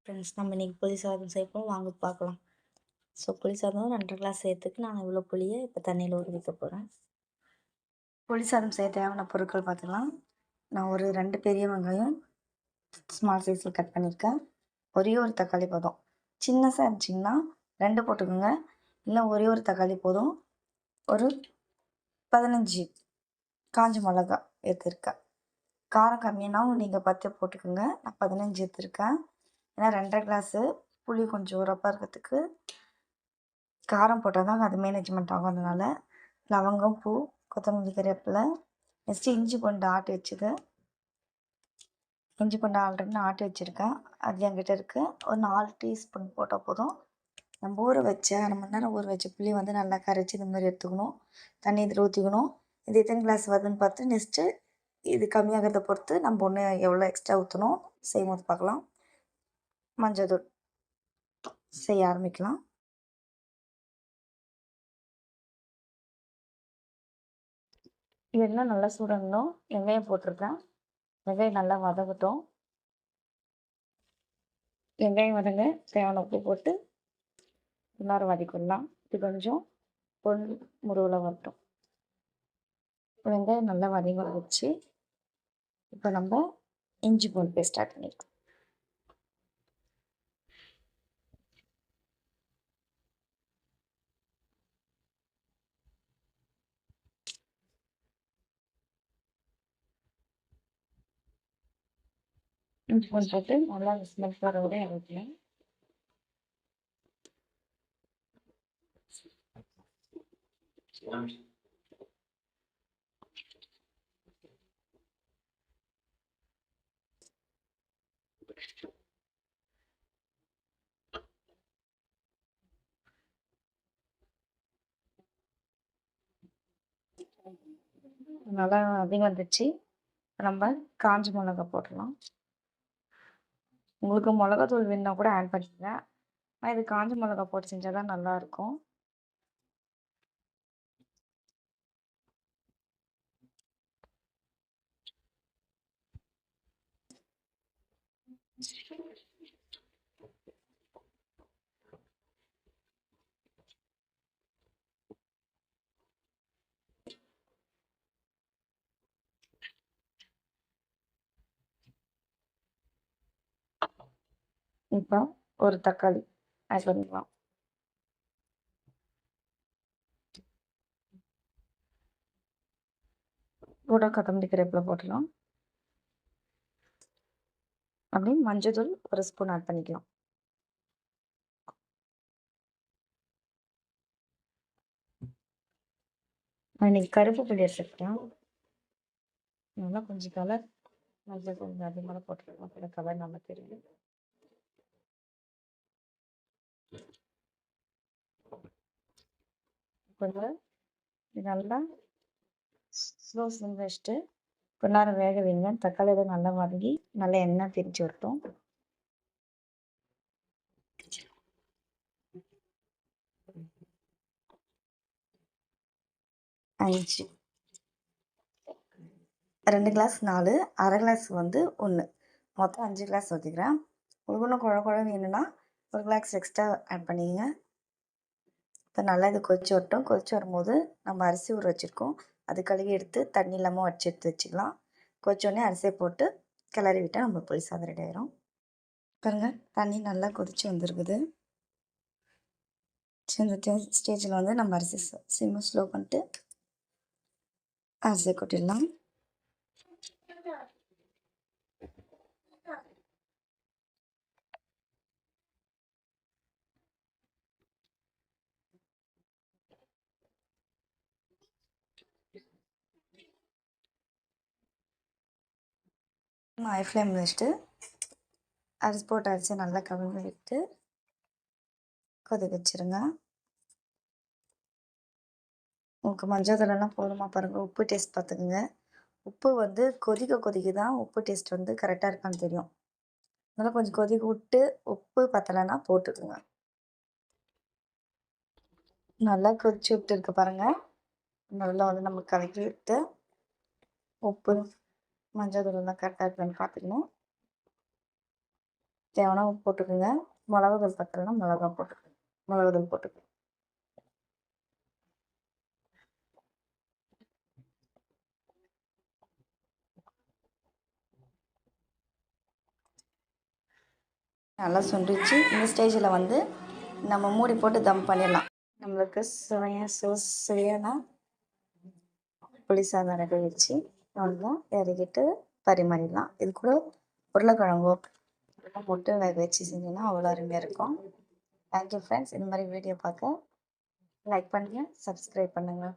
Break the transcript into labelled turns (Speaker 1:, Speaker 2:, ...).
Speaker 1: Friends, நம்ம இன்றைக்கி புளி சாதம் செய்யப்போம், வாங்க பார்க்கலாம். ஸோ புளி சாதம் 2 1/2 கிளாஸ் செய்யறதுக்கு நான் இவ்வளோ புளியை இப்போ தண்ணியில் ஊற வைக்க போகிறேன். புளி சாதம் செய்ய தேவையான பொருட்கள் பார்த்துக்கலாம். நான் ஒரு 2 பெரிய வெங்காயம் ஸ்மால் சைஸில் கட் பண்ணியிருக்கேன். ஒரே ஒரு தக்காளி போதும். சின்னதாக இருந்துச்சிங்கன்னா 2 போட்டுக்கோங்க, இல்லை ஒரே ஒரு தக்காளி போதும். ஒரு 15 காஞ்ச மிளகா எடுத்துருக்கேன். காரம் கம்மியானாவும் நீங்கள் 10 போட்டுக்கோங்க. நான் 15 எடுத்துருக்கேன். ஏன்னா 2 1/2 கிளாஸு புளி கொஞ்சம் உரப்பாக இருக்கிறதுக்கு காரம் போட்டால் தான் அது மேனேஜ்மெண்ட் ஆகும். அதனால் லவங்கம், பூ, கொத்தமல்லி, கறிவேப்பிலை, நெக்ஸ்ட்டு இஞ்சி பூண்டு ஆட்டி வச்சுது. இஞ்சி பூண்டு ஆல்ரெடி நான் ஆட்டி வச்சுருக்கேன், அது என்கிட்ட இருக்குது. ஒரு 4 டீஸ்பூன் போட்டால் போதும். நம்ம ஊற வச்ச 1/2 மணி நேரம் ஊற வச்ச புளி வந்து நல்லா கரைச்சி இந்த மாதிரி எடுத்துக்கணும். தண்ணி இதில் ஊற்றிக்கணும். இது எத்தனை கிளாஸ் வருதுன்னு பார்த்து நெக்ஸ்ட்டு இது கம்மியாகிறத பொறுத்து நம்ம ஒன்று எவ்வளோ எக்ஸ்ட்ரா ஊற்றணும் செய்யும்போது பார்க்கலாம். மஞ்சள் தூள் செய்ய ஆரம்பிக்கலாம். எண்ணெய் நல்லா சூடணும். வெங்காயம் போட்டிருக்கேன். வெங்காயம் நல்லா வதங்கட்டும். வெங்காயம் வதங்க தேவையான உப்பு போட்டு இன்னொரு வதக்கிடலாம். இது கொஞ்சம் பொன் முருவில் வரட்டும். வெங்காயம் நல்லா வதங்கி வந்துச்சு. இப்போ நம்ம இஞ்சி பூண்டு பேஸ்ட் ஆட் பண்ணிக்கலாம். இஞ்சி பூண்டு போட்டு நல்லா ஸ்மெல் வர விட இறக்கலாம். நல்லா அதிகம் வந்துச்சு. நம்ம காஞ்ச மிளகா போடலாம். உங்களுக்கு மிளகாத்தூள் வேணுன்னா கூட ஆட் பண்ணிக்கங்க. ஆனால் இது காஞ்ச மிளகா போட்டு செஞ்சால் தான் நல்லாயிருக்கும். இப்போ ஒரு தக்காளி ஆட் பண்ணிக்கலாம். கூட கொத்தமல்லி கறிவேப்பிலை போட்டுக்கலாம். அப்படியே மஞ்சள் தூள் ஒரு ஸ்பூன் ஆட் பண்ணிக்கலாம். நான் இன்னைக்கு கருப்பு புளி எடுத்துருக்கேன். நல்லா கொஞ்சம் கலர் மஞ்சள் கொஞ்சம் அதிகமாக போட்டுருக்கோம். அப்போ கலர் நல்லா தெரியும். கொஞ்சம் இது நல்லா ஸ்லோ சிம் வச்சுட்டு கொஞ்ச நேரம் வேக வைங்க. தக்காளியில் நல்லா வதங்கி நல்லா எண்ணெய் பிரித்து வரட்டும். அஞ்சு 2 கிளாஸ் 4, அரை கிளாஸ் வந்து 1, மொத்தம் 5 கிளாஸ் ஊற்றிக்கிறேன். உங்களுக்கு இன்னும் குழ வேணும்னா ஒரு கிளாஸ் எக்ஸ்ட்ரா ஆட் பண்ணிக்கங்க. இப்போ நல்லா இது கொதிச்சு வரட்டும். கொதிச்சு வரும்போது நம்ம அரிசி ஊற வச்சுருக்கோம், அது கழுவி எடுத்து தண்ணி இல்லாமல் வடிச்சு எடுத்து வச்சுக்கலாம். கொதிச்சோடனே அரிசியை போட்டு கிளறி விட்டால் நம்ம புளி சாதம் ரெடி ஆயிரும். பாருங்க, தண்ணி நல்லா கொதிச்சு வந்துருக்குது. இந்த ஸ்டேஜில் வந்து நம்ம அரிசி சிம்மு ஸ்லோ பண்ணிட்டு அரிசியை கொட்டிடலாம். ஹை ஃப்ளேம் வச்சுட்டு அரிசி போட்டு அரிசி நல்லா கழுவி விட்டு கொதிக்க வச்சுருங்க. உங்களுக்கு மஞ்சள் தூளெல்லாம் போதுமா பாருங்கள். உப்பு டேஸ்ட் பார்த்துக்குங்க. உப்பு வந்து கொதிக்க தான் உப்பு டேஸ்ட் வந்து கரெக்டாக இருக்கான்னு தெரியும். அதனால் கொஞ்சம் கொதிக்க விட்டு உப்பு பத்தலைன்னா போட்டுக்குங்க. நல்லா கொதிச்சு விட்டு இருக்கு பாருங்கள். நல்லா வந்து நம்ம கலக்கி விட்டு உப்பு மஞ்சள் தூளெல்லாம் கரெக்டாக இருக்கான்னு பார்த்துக்கணும். தேவைன்னா உப்பு போட்டுக்கோங்க. மிளகுத்தூள் பத்தலைன்னா மிளகுத்தூள் போட்டுக்கோங்க. நல்லா சுண்டிச்சு. இந்த ஸ்டேஜில் வந்து நம்ம மூடி போட்டு தம் பண்ணிடலாம். நம்மளுக்கு சுவையான புளி சாதம் ரெடி வச்சு நல்லா இறக்கிட்டு பரிமாறிடலாம். இது கூட உருளைக்கிழங்கோ போட்டு வேக வச்சு செஞ்சிங்கன்னா அவ்வளோ அருமையாக இருக்கும். Thank you friends. இந்த மாதிரி வீடியோ பார்க்க லைக் பண்ணுங்கள், சப்ஸ்கிரைப் பண்ணுங்கள்.